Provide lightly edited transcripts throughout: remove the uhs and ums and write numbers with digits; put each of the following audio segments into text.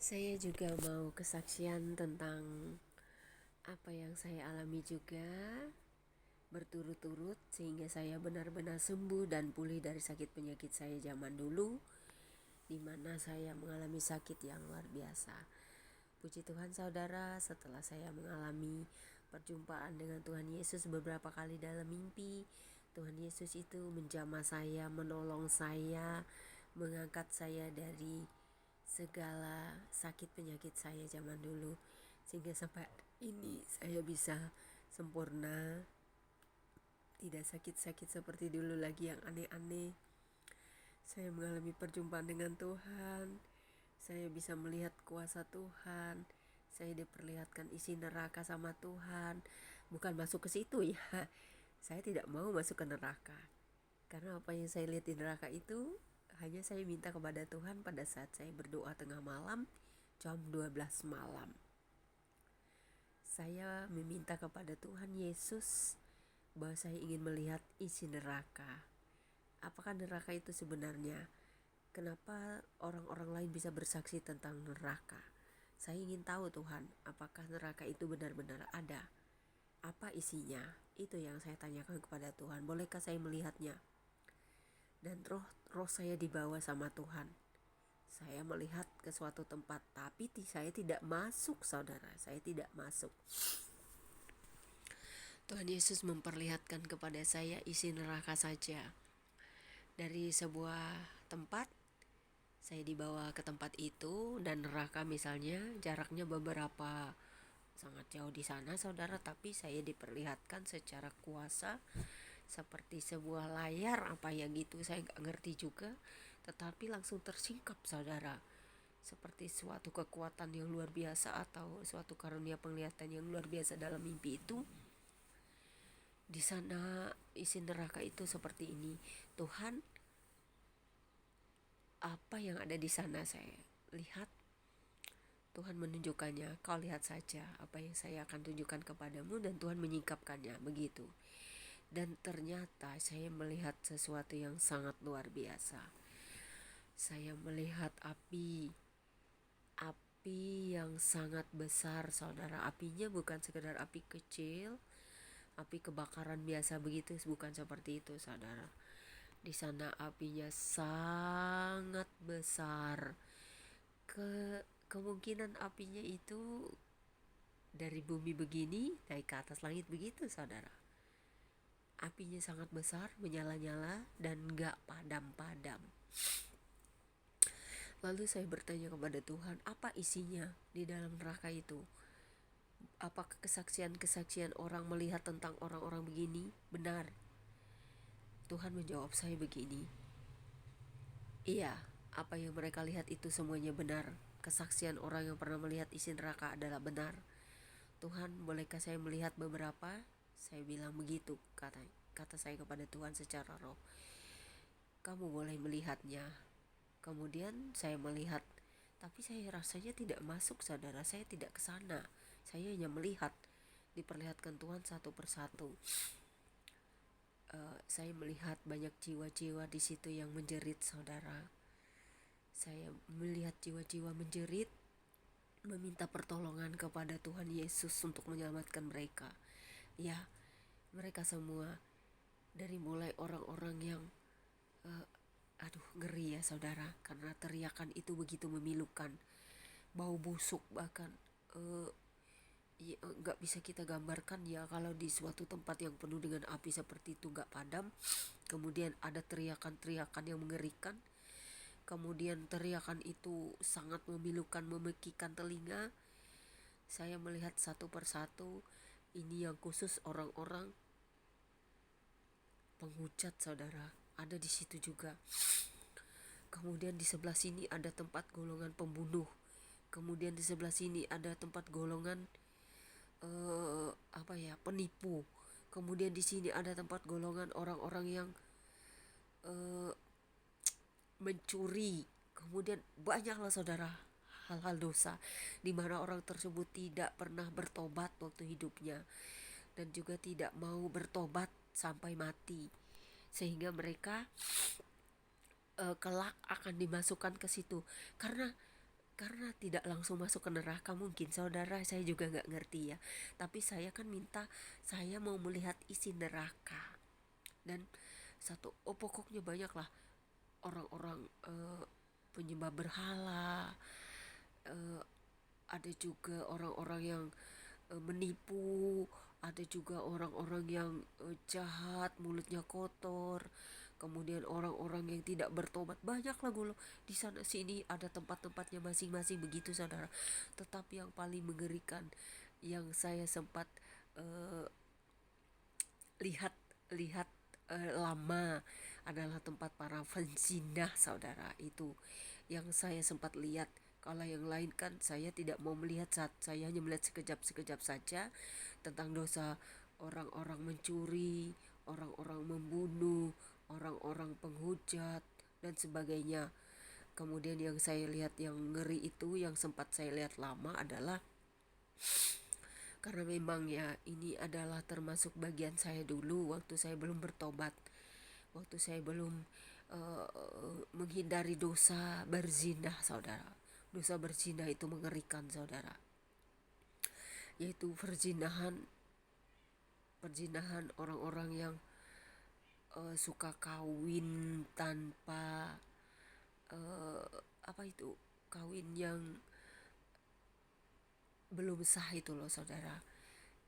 Saya juga mau kesaksian tentang apa yang saya alami juga berturut-turut sehingga saya benar-benar sembuh dan pulih dari sakit penyakit saya zaman dulu, di mana saya mengalami sakit yang luar biasa. Puji Tuhan saudara, setelah saya mengalami perjumpaan dengan Tuhan Yesus beberapa kali dalam mimpi, Tuhan Yesus itu menjamah saya, menolong saya, mengangkat saya dari segala sakit penyakit saya zaman dulu, sehingga sampai ini saya bisa sempurna, tidak sakit-sakit seperti dulu lagi yang aneh-aneh. Saya mengalami perjumpaan dengan Tuhan, saya bisa melihat kuasa Tuhan, saya diperlihatkan isi neraka sama Tuhan. Bukan masuk ke situ ya, saya tidak mau masuk ke neraka, karena apa yang saya lihat di neraka itu hanya saya minta kepada Tuhan pada saat saya berdoa tengah malam jam 12 malam. Saya meminta kepada Tuhan Yesus bahwa saya ingin melihat isi neraka. Apakah neraka itu sebenarnya? Kenapa orang-orang lain bisa bersaksi tentang neraka? Saya ingin tahu Tuhan, apakah neraka itu benar-benar ada? Apa isinya? Itu yang saya tanyakan kepada Tuhan. Bolehkah saya melihatnya? Dan roh saya dibawa sama Tuhan. Saya melihat ke suatu tempat, tapi saya tidak masuk saudara, saya tidak masuk. Tuhan Yesus memperlihatkan kepada saya isi neraka saja. Dari sebuah tempat, saya dibawa ke tempat itu, dan neraka misalnya jaraknya beberapa sangat jauh di sana saudara, tapi saya diperlihatkan secara kuasa seperti sebuah layar apa ya gitu, saya gak ngerti juga, tetapi langsung tersingkap saudara, seperti suatu kekuatan yang luar biasa atau suatu karunia penglihatan yang luar biasa dalam mimpi itu. Di sana isi neraka itu seperti ini. Tuhan, apa yang ada di sana? Saya lihat Tuhan menunjukkannya. Kau lihat saja apa yang saya akan tunjukkan kepadamu, dan Tuhan menyingkapkannya begitu. Dan ternyata saya melihat sesuatu yang sangat luar biasa. Saya melihat api yang sangat besar saudara. Apinya bukan sekedar api kecil, api kebakaran biasa begitu, bukan seperti itu saudara. Di sana apinya sangat besar. Kemungkinan apinya itu dari bumi begini naik ke atas langit begitu saudara. Apinya sangat besar, menyala-nyala dan gak padam-padam. Lalu saya bertanya kepada Tuhan, apa isinya di dalam neraka itu? Apakah kesaksian-kesaksian orang melihat tentang orang-orang begini benar? Tuhan menjawab saya begini, iya, apa yang mereka lihat itu semuanya benar. Kesaksian orang yang pernah melihat isi neraka adalah benar. Tuhan, bolehkah saya melihat beberapa? Saya bilang begitu, kata saya kepada Tuhan secara roh. Kamu boleh melihatnya. Kemudian saya melihat, tapi saya rasanya tidak masuk saudara, saya tidak ke sana. Saya hanya melihat, diperlihatkan Tuhan satu persatu. Saya melihat banyak jiwa-jiwa di situ yang menjerit saudara. Saya melihat jiwa-jiwa menjerit, meminta pertolongan kepada Tuhan Yesus untuk menyelamatkan mereka. Ya, mereka semua, dari mulai orang-orang yang ngeri ya saudara, karena teriakan itu begitu memilukan, bau busuk bahkan ya, gak bisa kita gambarkan ya, kalau di suatu tempat yang penuh dengan api seperti itu gak padam, kemudian ada teriakan-teriakan yang mengerikan, kemudian teriakan itu sangat memilukan, memekikan telinga. Saya melihat satu persatu, ini yang khusus orang-orang penghujat saudara, ada di situ juga. Kemudian di sebelah sini ada tempat golongan pembunuh. Kemudian di sebelah sini ada tempat golongan penipu. Kemudian di sini ada tempat golongan orang-orang yang mencuri. Kemudian banyaklah saudara hal-hal dosa di mana orang tersebut tidak pernah bertobat waktu hidupnya, dan juga tidak mau bertobat sampai mati, sehingga mereka kelak akan dimasukkan ke situ. Karena karena tidak langsung masuk ke neraka, mungkin saudara, saya juga nggak ngerti ya, tapi saya kan minta, saya mau melihat isi neraka. Dan pokoknya banyak lah orang-orang penyembah berhala, eh, ada juga orang-orang yang menipu, ada juga orang-orang yang jahat, mulutnya kotor, kemudian orang-orang yang tidak bertobat, banyak lah gue di sana sini, ada tempat-tempatnya masing-masing begitu saudara. Tetapi yang paling mengerikan yang saya sempat uh, lihat lihat lama adalah tempat para penzinah saudara. Itu yang saya sempat lihat. Kalau yang lain kan saya tidak mau melihat, saat saya hanya melihat sekejap-sekejap saja tentang dosa orang-orang mencuri, orang-orang membunuh, orang-orang penghujat dan sebagainya. Kemudian yang saya lihat yang ngeri itu, yang sempat saya lihat lama adalah, karena memang ya ini adalah termasuk bagian saya dulu waktu saya belum bertobat, waktu saya belum menghindari dosa berzinah saudara. Dosa berzinah itu mengerikan saudara, yaitu perzinahan orang-orang yang suka kawin tanpa apa itu, kawin yang belum sah itu loh saudara,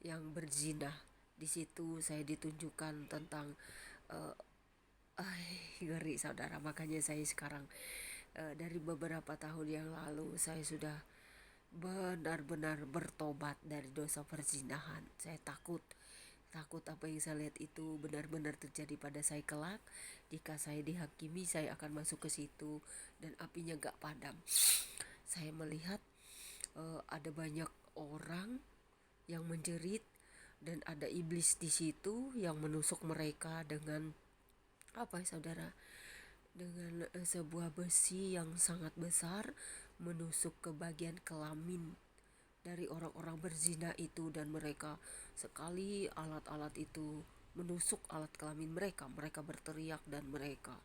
yang berzina. Di situ saya ditunjukkan tentang ngeri saudara. Makanya saya sekarang dari beberapa tahun yang lalu saya sudah benar-benar bertobat dari dosa perzinahan. Saya takut apa yang saya lihat itu benar-benar terjadi pada saya kelak. Jika saya dihakimi, saya akan masuk ke situ dan apinya gak padam. Saya melihat ada banyak orang yang menjerit dan ada iblis di situ yang menusuk mereka dengan apa ya saudara, dengan sebuah besi yang sangat besar, menusuk ke bagian kelamin dari orang-orang berzina itu, dan mereka sekali alat-alat itu menusuk alat kelamin mereka, mereka berteriak dan mereka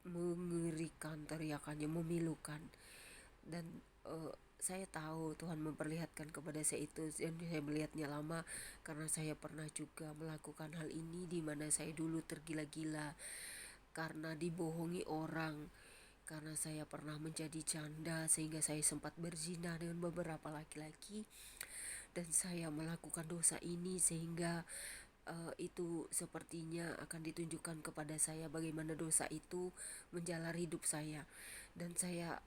mengerikan, teriakannya memilukan. Dan saya tahu Tuhan memperlihatkan kepada saya itu, dan saya melihatnya lama karena saya pernah juga melakukan hal ini, di mana saya dulu tergila-gila karena dibohongi orang, karena saya pernah menjadi janda sehingga saya sempat berzina dengan beberapa laki-laki, dan saya melakukan dosa ini sehingga itu sepertinya akan ditunjukkan kepada saya bagaimana dosa itu menjalar hidup saya. Dan saya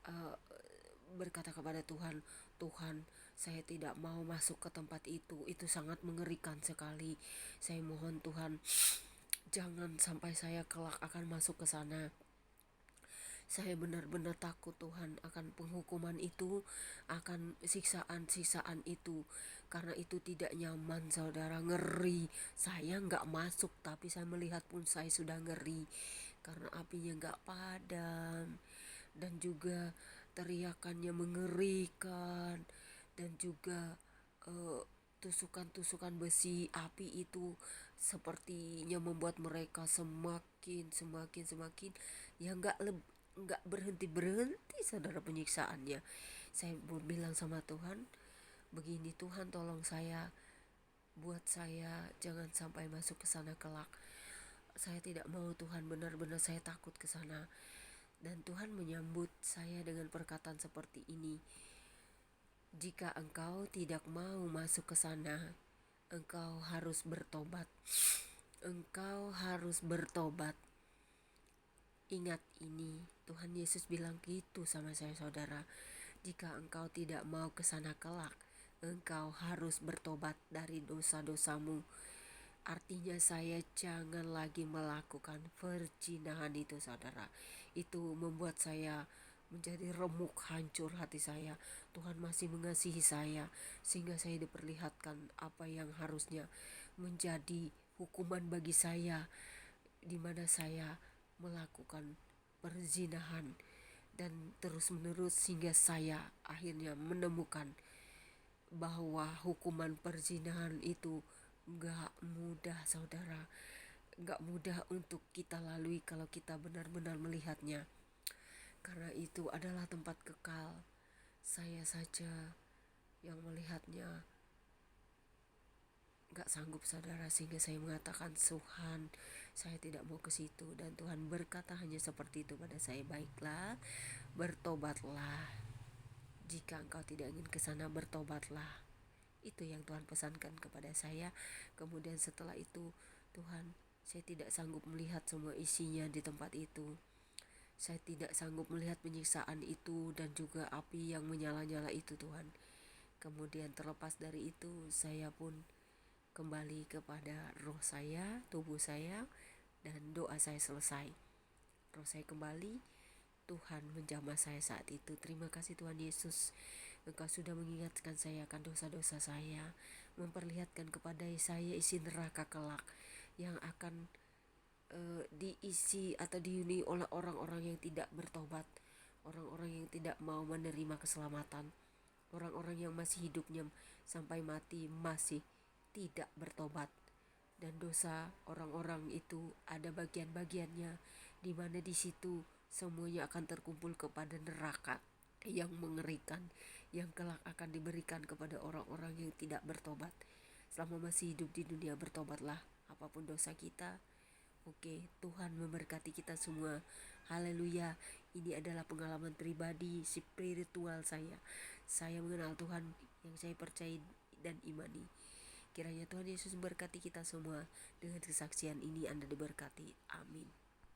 berkata kepada Tuhan, Tuhan, saya tidak mau masuk ke tempat itu sangat mengerikan sekali. Saya mohon Tuhan, jangan sampai saya kelak akan masuk ke sana. Saya benar-benar takut Tuhan akan penghukuman itu, akan siksaan-siksaan itu, karena itu tidak nyaman saudara, ngeri. Saya gak masuk, tapi saya melihat pun saya sudah ngeri, karena apinya gak padam, dan juga teriakannya mengerikan, dan juga tusukan-tusukan besi api itu sepertinya membuat mereka semakin ya nggak berhenti saudara penyiksaannya. Saya bilang sama Tuhan, begini Tuhan, tolong saya, buat saya jangan sampai masuk ke sana kelak. Saya tidak mau Tuhan, benar-benar saya takut ke sana. Dan Tuhan menyambut saya dengan perkataan seperti ini, jika engkau tidak mau masuk ke sana, engkau harus bertobat. Engkau harus bertobat. Ingat ini, Tuhan Yesus bilang gitu sama saya saudara. Jika engkau tidak mau ke sana kelak, engkau harus bertobat dari dosa-dosamu. Artinya saya jangan lagi melakukan perzinahan itu saudara. Itu membuat saya menjadi remuk, hancur hati saya. Tuhan masih mengasihi saya sehingga saya diperlihatkan apa yang harusnya menjadi hukuman bagi saya, di mana saya melakukan perzinahan dan terus-menerus, sehingga saya akhirnya menemukan bahwa hukuman perzinahan itu gak mudah saudara, gak mudah untuk kita lalui kalau kita benar-benar melihatnya, karena itu adalah tempat kekal. saya saja yang melihatnya gak sanggup saudara, sehingga saya mengatakan Tuhan saya tidak mau ke situ, dan Tuhan berkata hanya seperti itu pada saya, baiklah bertobatlah, jika engkau tidak ingin ke sana bertobatlah. Itu yang Tuhan pesankan kepada saya. Kemudian setelah itu Tuhan, saya tidak sanggup melihat semua isinya di tempat itu. Saya tidak sanggup melihat penyiksaan itu dan juga api yang menyala-nyala itu Tuhan. Kemudian terlepas dari itu, saya pun kembali kepada roh saya, tubuh saya, dan doa saya selesai. Roh saya kembali, Tuhan menjamah saya saat itu. Terima kasih Tuhan Yesus, Engkau sudah mengingatkan saya akan dosa-dosa saya, memperlihatkan kepada saya isi neraka kelak yang akan diisi atau dihuni oleh orang-orang yang tidak bertobat, orang-orang yang tidak mau menerima keselamatan, orang-orang yang masih hidupnya sampai mati masih tidak bertobat. Dan dosa orang-orang itu ada bagian-bagiannya, di mana di situ semuanya akan terkumpul kepada neraka yang mengerikan, yang kelak akan diberikan kepada orang-orang yang tidak bertobat. Selama masih hidup di dunia, bertobatlah apapun dosa kita. Oke, Tuhan memberkati kita semua. Haleluya. Ini adalah pengalaman pribadi spiritual saya. Saya mengenal Tuhan yang saya percaya dan imani. Kiranya Tuhan Yesus memberkati kita semua. Dengan kesaksian ini Anda diberkati. Amin.